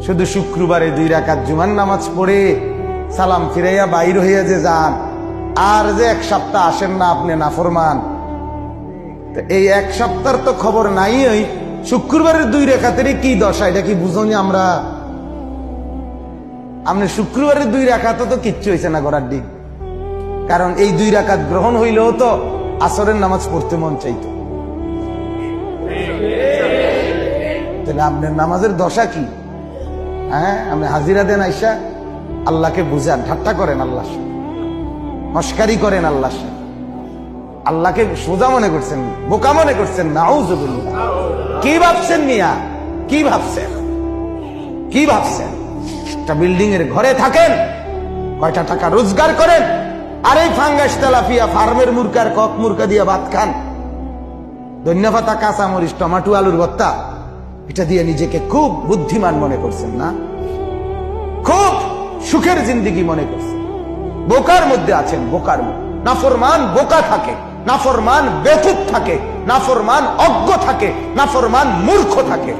শুধু শুক্রবারে 2 রাকাত জুমার নামাজ পড়ে সালাম ফিরাইয়া বাইর হইয়া যে যান, আর যে 1 সপ্তাহ আসেন না আপনি নাফরমান। এই 1 সপ্তাহের তো খবর নাই। ওই শুক্রবারের 2 রাকাতেরই কি দশা, এটা কি বুঝনি আমরা? আপনি শুক্রবারের 2 রাকাত তো কিচ্ছু হয়েছে না করার দিন, কারণ এই 2 রাকাত গ্রহণ হইলেও তো আসরের নামাজ পড়তে মন চাইতো। তাহলে আপনার নামাজের দশা কি? হ্যাঁ, আপনি হাজিরা দেন আইসা আল্লাহকে বুঝান, ঠাট্টা করেন আল্লাহর সাথে, মস্কারি করেন আল্লাহর সাথে, আল্লাহকে সোজা মনে করছেন, বোকা মনে করছেন। নাউযুবিল্লাহ। কি ভাবছেন মিয়া? কি ভাবছেন? কি ভাবছেন? একটা বিল্ডিং এর ঘরে থাকেন, কয়টা টাকা রোজগার করেন, আর এই ফাঙ্গাস তেলাপিয়া ফার্মের মুরকার কক মুরকা দিয়ে ভাত খান, ধন্যপাতা, কাঁচা মরিচ, টমাটো, আলুর ভর্তা, এটা দিয়ে নিজেকে খুব বুদ্ধিমান মনে করছেন না? খুব সুখের জিন্দেগি মনে করছেন। বোকার মধ্যে আছেন, বোকার মধ্যে। নাফরমান বোকা থাকে, নাফরমান বেকুব থাকে, নাফরমান অজ্ঞ থাকে, নাফরমান মূর্খ থাকে।